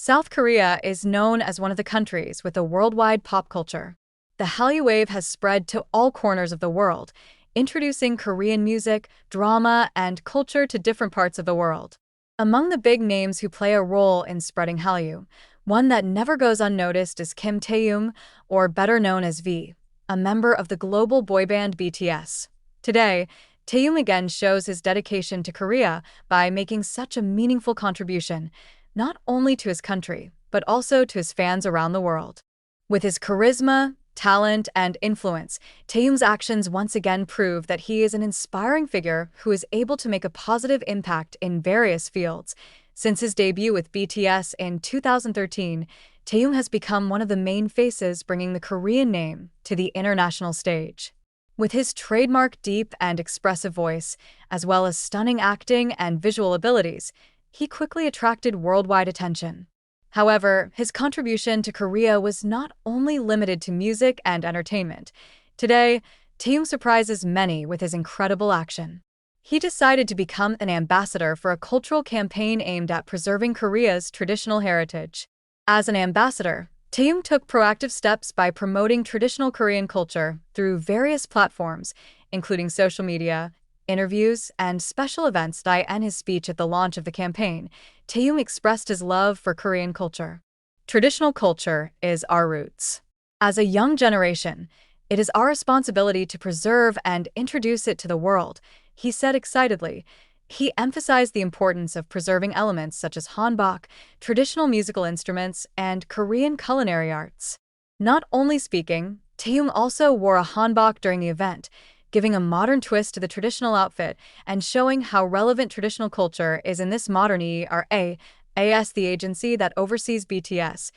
South Korea is known as one of the countries with a worldwide pop culture. The Hallyu wave has spread to all corners of the world, introducing Korean music, drama, and culture to different parts of the world. Among the big names who play a role in spreading Hallyu, one that never goes unnoticed is Kim Taehyung, or better known as V, a member of the global boy band BTS. Today, Taehyung again shows his dedication to Korea by making such a meaningful contribution, not only to his country, but also to his fans around the world. With his charisma, talent, and influence, Taehyung's actions once again prove that he is an inspiring figure who is able to make a positive impact in various fields. Since his debut with BTS in 2013, Taehyung has become one of the main faces bringing the Korean name to the international stage. With his trademark deep and expressive voice, as well as stunning acting and visual abilities, he quickly attracted worldwide attention. However, his contribution to Korea was not only limited to music and entertainment. Today, Taehyung surprises many with his incredible action. He decided to become an ambassador for a cultural campaign aimed at preserving Korea's traditional heritage. As an ambassador, Taehyung took proactive steps by promoting traditional Korean culture through various platforms, including social media, interviews, and special events. In his speech at the launch of the campaign, Taehyung expressed his love for Korean culture. Traditional culture is our roots. As a young generation, it is our responsibility to preserve and introduce it to the world, he said excitedly. He emphasized the importance of preserving elements such as hanbok, traditional musical instruments, and Korean culinary arts. Not only speaking, Taehyung also wore a hanbok during the event, giving a modern twist to the traditional outfit and showing how relevant traditional culture is in this modern era. As the agency that oversees BTS,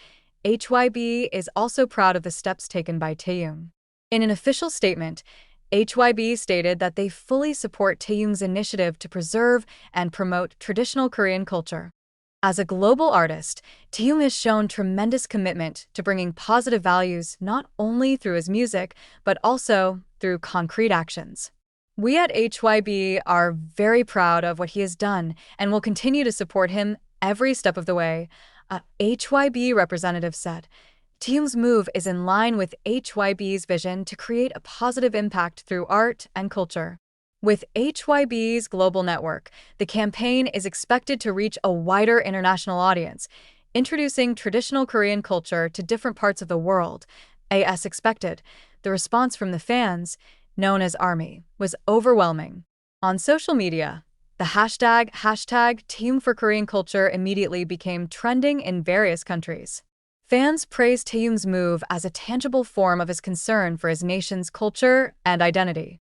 HYBE is also proud of the steps taken by Taehyung. In an official statement, HYBE stated that they fully support Taehyung's initiative to preserve and promote traditional Korean culture. As a global artist, Taehyung has shown tremendous commitment to bringing positive values not only through his music, but also through concrete actions. We at HYBE are very proud of what he has done and will continue to support him every step of the way, a HYBE representative said. Taehyung's move is in line with HYBE's vision to create a positive impact through art and culture. With HYBE's global network, the campaign is expected to reach a wider international audience, introducing traditional Korean culture to different parts of the world. As expected, the response from the fans, known as ARMY, was overwhelming. On social media, the hashtag #TeamForKoreanCulture immediately became trending in various countries. Fans praised Taehyung's move as a tangible form of his concern for his nation's culture and identity.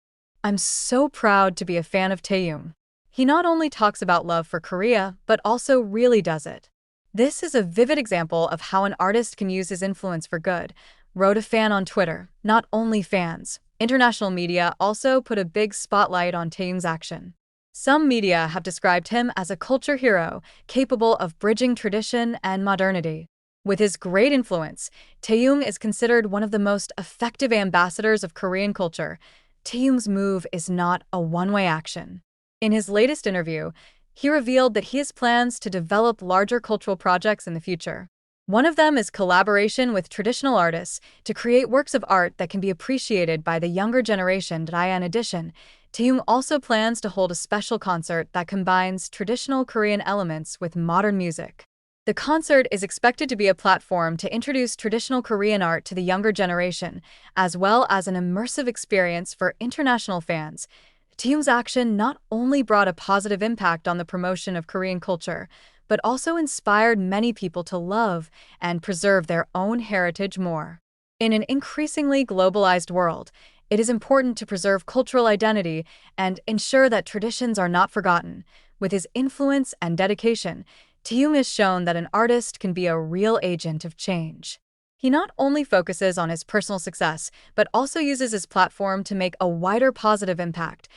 I'm so proud to be a fan of Taehyung. He not only talks about love for Korea, but also really does it. This is a vivid example of how an artist can use his influence for good, wrote a fan on Twitter. Not only fans, international media also put a big spotlight on Taehyung's action. Some media have described him as a culture hero, capable of bridging tradition and modernity. With his great influence, Taehyung is considered one of the most effective ambassadors of Korean culture. Taehyung's move is not a one-way action. In his latest interview, he revealed that he has plans to develop larger cultural projects in the future. One of them is collaboration with traditional artists to create works of art that can be appreciated by the younger generation. In addition, Taehyung also plans to hold a special concert that combines traditional Korean elements with modern music. The concert is expected to be a platform to introduce traditional Korean art to the younger generation, as well as an immersive experience for international fans. Taehyung's action not only brought a positive impact on the promotion of Korean culture, but also inspired many people to love and preserve their own heritage more. In an increasingly globalized world, it is important to preserve cultural identity and ensure that traditions are not forgotten. With his influence and dedication, Taehyung has shown that an artist can be a real agent of change. He not only focuses on his personal success, but also uses his platform to make a wider positive impact.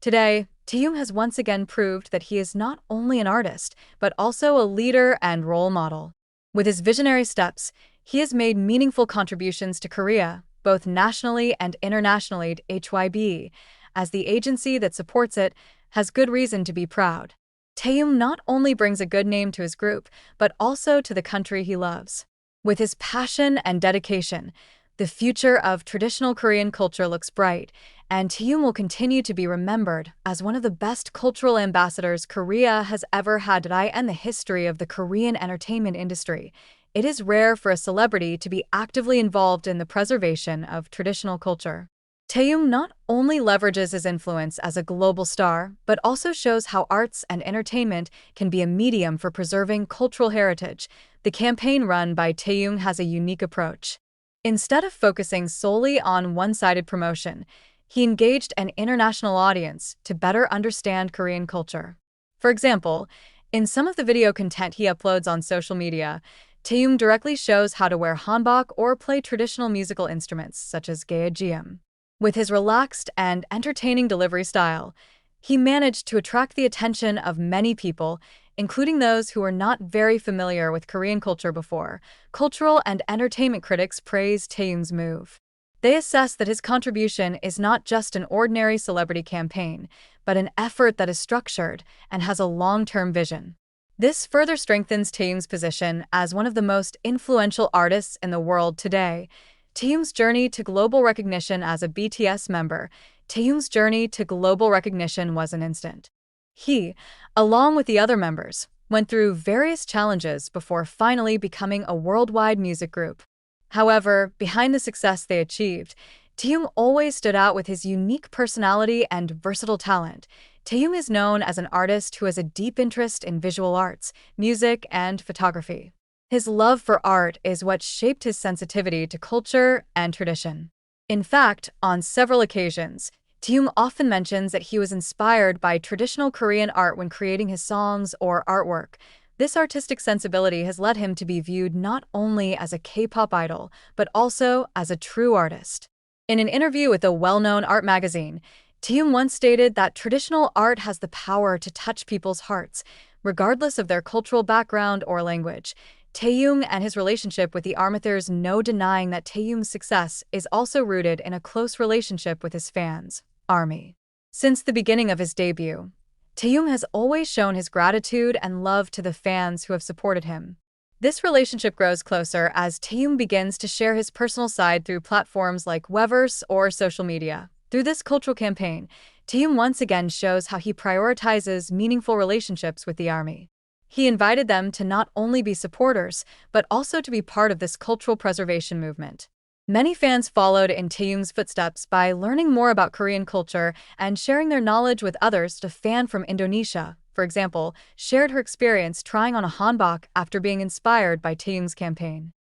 Today, Taehyung has once again proved that he is not only an artist, but also a leader and role model. With his visionary steps, he has made meaningful contributions to Korea, both nationally and internationally. HYBE, as the agency that supports it, has good reason to be proud. Taehyung not only brings a good name to his group, but also to the country he loves. With his passion and dedication, the future of traditional Korean culture looks bright, and Taehyung will continue to be remembered as one of the best cultural ambassadors Korea has ever had. In the history of the Korean entertainment industry, it is rare for a celebrity to be actively involved in the preservation of traditional culture. Taehyung not only leverages his influence as a global star, but also shows how arts and entertainment can be a medium for preserving cultural heritage. The campaign run by Taehyung has a unique approach. Instead of focusing solely on one-sided promotion, he engaged an international audience to better understand Korean culture. For example, in some of the video content he uploads on social media, Taehyung directly shows how to wear hanbok or play traditional musical instruments such as gaejeum. With his relaxed and entertaining delivery style, he managed to attract the attention of many people, including those who were not very familiar with Korean culture before. Cultural and entertainment critics praised Taehyung's move. They assess that his contribution is not just an ordinary celebrity campaign, but an effort that is structured and has a long-term vision. This further strengthens Taehyung's position as one of the most influential artists in the world today. Taehyung's journey to global recognition as a BTS member. Taehyung's journey to global recognition was an instant. He, along with the other members, went through various challenges before finally becoming a worldwide music group. However, behind the success they achieved, Taehyung always stood out with his unique personality and versatile talent. Taehyung is known as an artist who has a deep interest in visual arts, music, and photography. His love for art is what shaped his sensitivity to culture and tradition. In fact, on several occasions, Taehyung often mentions that he was inspired by traditional Korean art when creating his songs or artwork. This artistic sensibility has led him to be viewed not only as a K-pop idol, but also as a true artist. In an interview with a well-known art magazine, Taehyung once stated that traditional art has the power to touch people's hearts, regardless of their cultural background or language. Taehyung and his relationship with the ARMY. There's no denying that Taehyung's success is also rooted in a close relationship with his fans, ARMY. Since the beginning of his debut, Taehyung has always shown his gratitude and love to the fans who have supported him. This relationship grows closer as Taehyung begins to share his personal side through platforms like Weverse or social media. Through this cultural campaign, Taehyung once again shows how he prioritizes meaningful relationships with the ARMY. He invited them to not only be supporters, but also to be part of this cultural preservation movement. Many fans followed in Taehyung's footsteps by learning more about Korean culture and sharing their knowledge with others. A fan from Indonesia, for example, shared her experience trying on a hanbok after being inspired by Taehyung's campaign.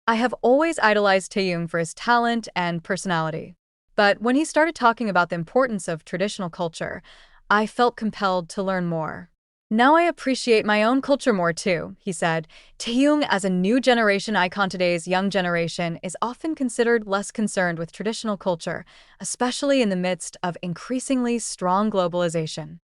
"I have always idolized Taehyung for his talent and personality. But when he started talking about the importance of traditional culture, I felt compelled to learn more. Now I appreciate my own culture more too," he said. Taehyung, as a new generation icon, today's young generation is often considered less concerned with traditional culture, especially in the midst of increasingly strong globalization.